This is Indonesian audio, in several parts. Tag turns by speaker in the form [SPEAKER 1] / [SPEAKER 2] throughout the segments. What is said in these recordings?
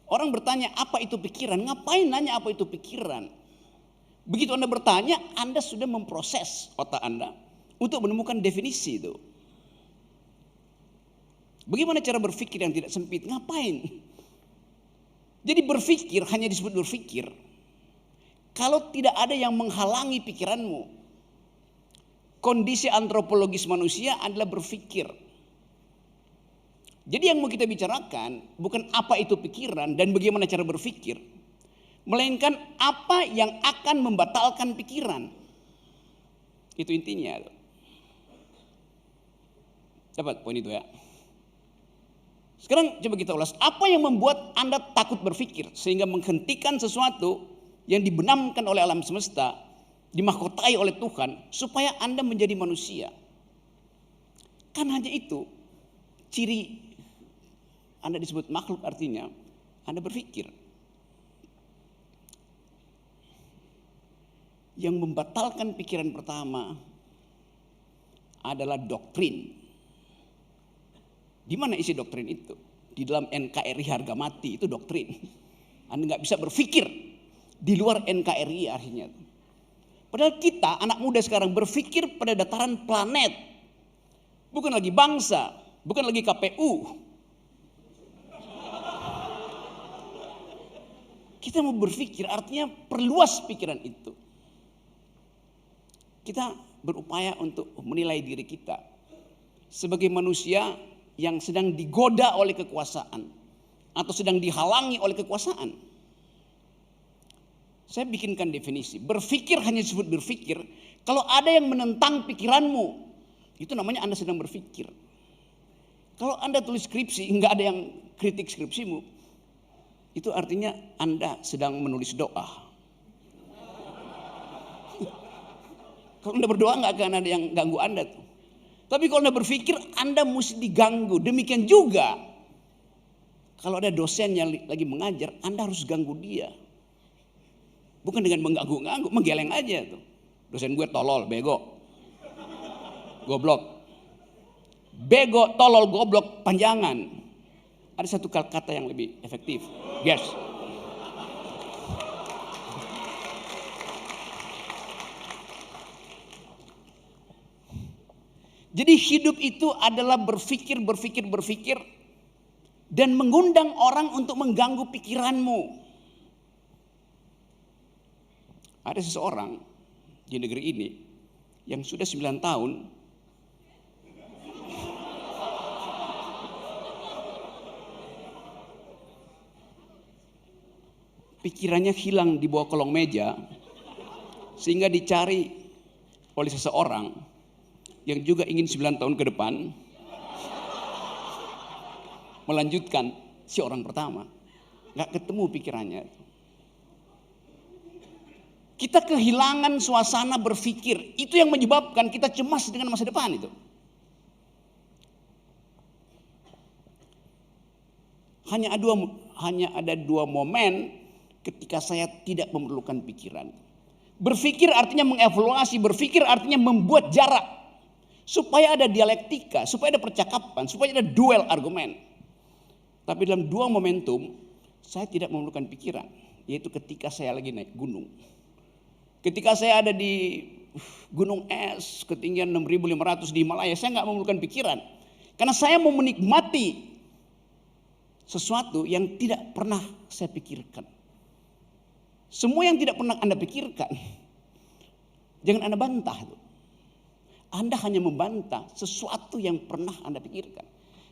[SPEAKER 1] Orang bertanya apa itu pikiran, ngapain nanya apa itu pikiran? Begitu Anda bertanya, Anda sudah memproses otak Anda untuk menemukan definisi itu. Bagaimana cara berpikir yang tidak sempit? Ngapain? Jadi berpikir hanya disebut berpikir kalau tidak ada yang menghalangi pikiranmu. Kondisi antropologis manusia adalah berpikir. Jadi yang mau kita bicarakan bukan apa itu pikiran dan bagaimana cara berpikir, melainkan apa yang akan membatalkan pikiran. Itu intinya. Dapat poin itu ya. Sekarang coba kita ulas, apa yang membuat Anda takut berpikir sehingga menghentikan sesuatu yang dibenamkan oleh alam semesta, dimahkotai oleh Tuhan supaya Anda menjadi manusia. Kan hanya itu ciri Anda disebut makhluk, artinya Anda berpikir. Yang membatalkan pikiran pertama adalah doktrin. Di mana isi doktrin itu? Di dalam NKRI harga mati itu doktrin. Anda nggak bisa berpikir di luar NKRI akhirnya. Padahal kita anak muda sekarang berpikir pada dataran planet, bukan lagi bangsa, bukan lagi KPU. Kita mau berpikir artinya perluas pikiran itu. Kita berupaya untuk menilai diri kita sebagai manusia yang sedang digoda oleh kekuasaan atau sedang dihalangi oleh kekuasaan. Saya bikinkan definisi. Berpikir hanya disebut berpikir kalau ada yang menentang pikiranmu. Itu namanya Anda sedang berpikir. Kalau Anda tulis skripsi, nggak ada yang kritik skripsimu, itu artinya Anda sedang menulis doa. Kalau Anda berdoa nggak akan ada yang ganggu Anda tuh. Tapi kalau Anda berpikir, Anda mesti diganggu. Demikian juga kalau ada dosen yang lagi mengajar, Anda harus ganggu dia. Bukan dengan mengganggu-ganggu, menggeleng aja tuh. Dosen gue tolol, bego, goblok. Bego, tolol, goblok, panjangan. Ada satu kata yang lebih efektif. Yes. Jadi hidup itu adalah berpikir dan mengundang orang untuk mengganggu pikiranmu. Ada seseorang di negeri ini yang sudah 9 tahun pikirannya hilang di bawah kolong meja sehingga dicari oleh seseorang yang juga ingin 9 tahun ke depan melanjutkan si orang pertama. Gak ketemu pikirannya. Kita kehilangan suasana berpikir. Itu yang menyebabkan kita cemas dengan masa depan itu. Hanya ada dua momen ketika saya tidak memerlukan pikiran. Berpikir artinya mengevaluasi, berpikir artinya membuat jarak. Supaya ada dialektika, supaya ada percakapan, supaya ada duel argumen. Tapi dalam dua momentum, saya tidak memerlukan pikiran. Yaitu ketika saya lagi naik gunung. Ketika saya ada di gunung es, ketinggian 6.500 di Himalaya, saya nggak memerlukan pikiran. Karena saya mau menikmati sesuatu yang tidak pernah saya pikirkan. Semua yang tidak pernah Anda pikirkan, jangan Anda bantah. Anda hanya membantah sesuatu yang pernah Anda pikirkan.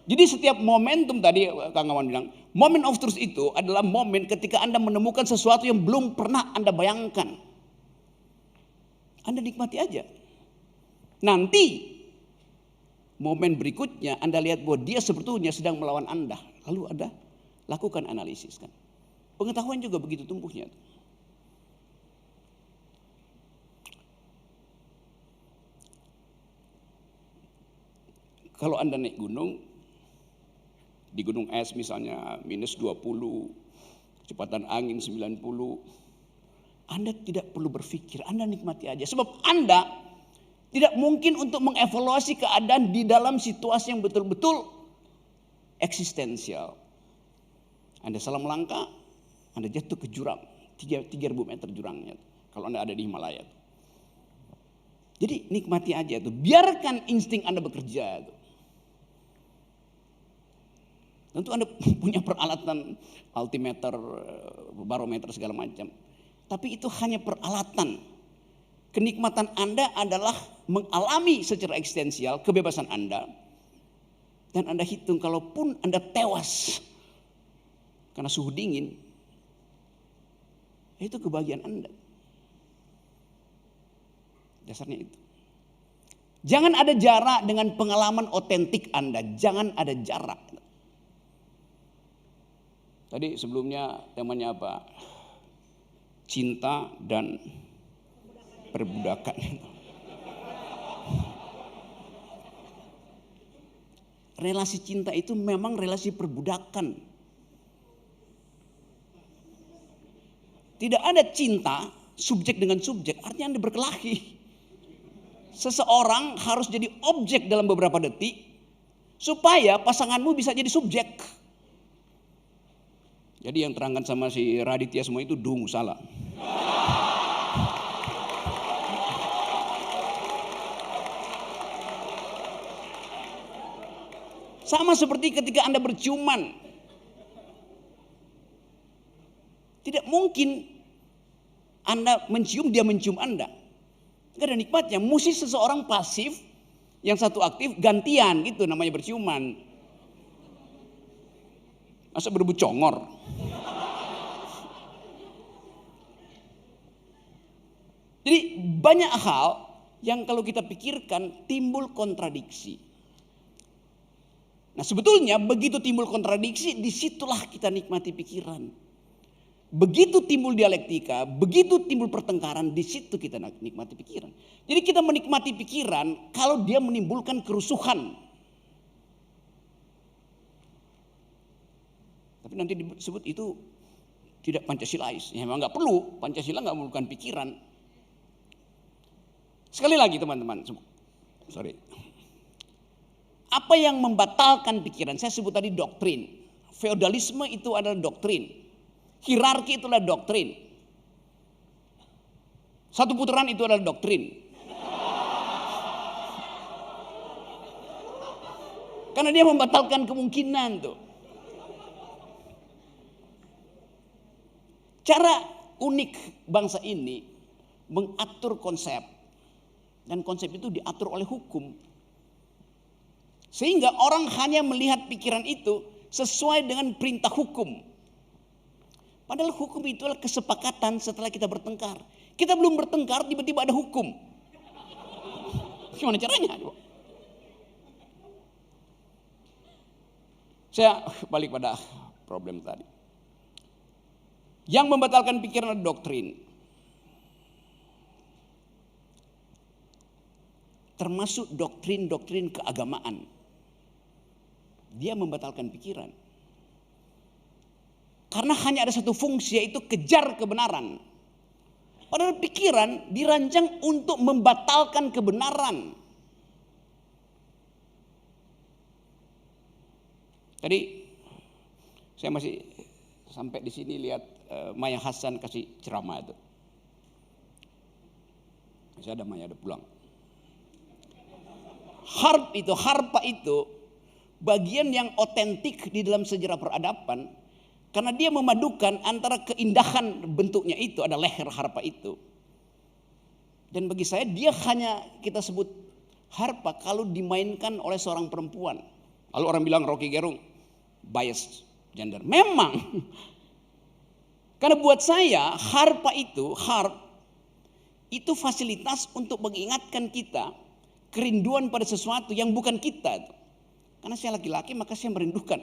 [SPEAKER 1] Jadi setiap momentum tadi Kang Awan bilang, moment of truth itu adalah momen ketika Anda menemukan sesuatu yang belum pernah Anda bayangkan. Anda nikmati aja. Nanti momen berikutnya Anda lihat bahwa dia sebetulnya sedang melawan Anda. Lalu Anda lakukan analisis kan. Pengetahuan juga begitu tumbuhnya. Kalau Anda naik gunung, di gunung es misalnya minus 20, kecepatan angin 90, Anda tidak perlu berpikir, Anda nikmati aja. Sebab Anda tidak mungkin untuk mengevaluasi keadaan di dalam situasi yang betul-betul eksistensial. Anda salah melangkah, Anda jatuh ke jurang. 3.000 meter jurangnya. Kalau Anda ada di Himalaya. Jadi nikmati aja tuh. Biarkan insting Anda bekerja. Tentu Anda punya peralatan altimeter, barometer segala macam. Tapi itu hanya peralatan. Kenikmatan Anda adalah mengalami secara eksistensial kebebasan Anda. Dan Anda hitung kalaupun Anda tewas karena suhu dingin, itu kebahagiaan Anda. Dasarnya itu. Jangan ada jarak dengan pengalaman otentik Anda. Jangan ada jarak. Tadi sebelumnya temanya apa? Cinta dan perbudakan. Relasi cinta itu memang relasi perbudakan. Tidak ada cinta subjek dengan subjek, artinya Anda berkelahi. Seseorang harus jadi objek dalam beberapa detik supaya pasanganmu bisa jadi subjek. Jadi yang terangkan sama si Raditya semua itu dungu, salah. Sama seperti ketika Anda berciuman. Tidak mungkin Anda mencium, dia mencium Anda. Gak ada nikmatnya. Mesti seseorang pasif, yang satu aktif, gantian gitu namanya berciuman. Masa berebut congor. Jadi banyak hal yang kalau kita pikirkan timbul kontradiksi. Nah sebetulnya begitu timbul kontradiksi, disitulah kita nikmati pikiran. Begitu timbul dialektika, begitu timbul pertengkaran, di situ kita nikmati pikiran. Jadi kita menikmati pikiran kalau dia menimbulkan kerusuhan. Tapi nanti disebut itu tidak Pancasilais. Ya memang nggak perlu, Pancasila nggak menimbulkan pikiran. Sekali lagi teman-teman, sorry. Apa yang membatalkan pikiran? Saya sebut tadi doktrin. Feodalisme itu adalah doktrin. Hierarki itu adalah doktrin. Satu putaran itu adalah doktrin. Karena dia membatalkan kemungkinan tuh. Cara unik bangsa ini mengatur konsep. Dan konsep itu diatur oleh hukum. Sehingga orang hanya melihat pikiran itu sesuai dengan perintah hukum. Padahal hukum itu adalah kesepakatan setelah kita bertengkar. Kita belum bertengkar, tiba-tiba ada hukum. Gimana caranya? Saya balik pada problem tadi. Yang membatalkan pikiran adalah doktrin. Termasuk doktrin-doktrin keagamaan. Dia membatalkan pikiran. Karena hanya ada satu fungsi, yaitu kejar kebenaran. Padahal pikiran dirancang untuk membatalkan kebenaran. Tadi saya masih sampai di sini lihat Maya Hasan kasih ceramah itu. Masih ada Maya, ada pulang. Harpa itu bagian yang otentik di dalam sejarah peradaban. Karena dia memadukan antara keindahan bentuknya itu, ada leher harpa itu. Dan bagi saya dia hanya kita sebut harpa kalau dimainkan oleh seorang perempuan. Lalu orang bilang Rocky Gerung bias gender. Memang. Karena buat saya harpa itu fasilitas untuk mengingatkan kita kerinduan pada sesuatu yang bukan kita. Karena saya laki-laki maka saya merindukan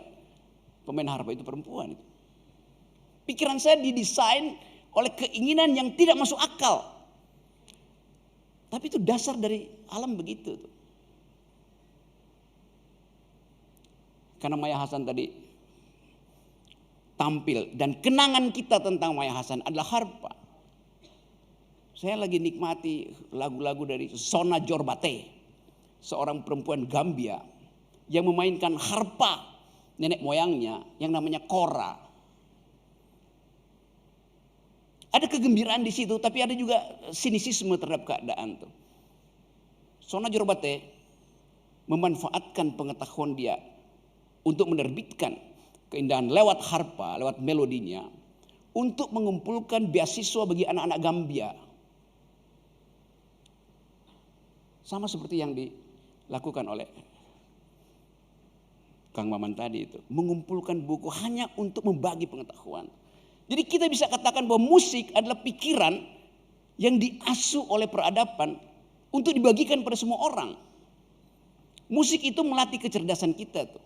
[SPEAKER 1] pemain harpa itu perempuan. Pikiran saya didesain oleh keinginan yang tidak masuk akal. Tapi itu dasar dari alam begitu. Karena Maya Hasan tadi tampil dan kenangan kita tentang Maya Hasan adalah harpa. Saya lagi nikmati lagu-lagu dari Sona Jorbate, seorang perempuan Gambia yang memainkan harpa nenek moyangnya yang namanya kora. Ada kegembiraan di situ, tapi ada juga sinisisme terhadap keadaan tuh. Sona Jorobate memanfaatkan pengetahuan dia untuk menerbitkan keindahan lewat harpa, lewat melodinya, untuk mengumpulkan beasiswa bagi anak-anak Gambia. Sama seperti yang dilakukan oleh Kang Maman tadi itu, mengumpulkan buku hanya untuk membagi pengetahuan. Jadi kita bisa katakan bahwa musik adalah pikiran yang diasuh oleh peradaban untuk dibagikan pada semua orang. Musik itu melatih kecerdasan kita tuh.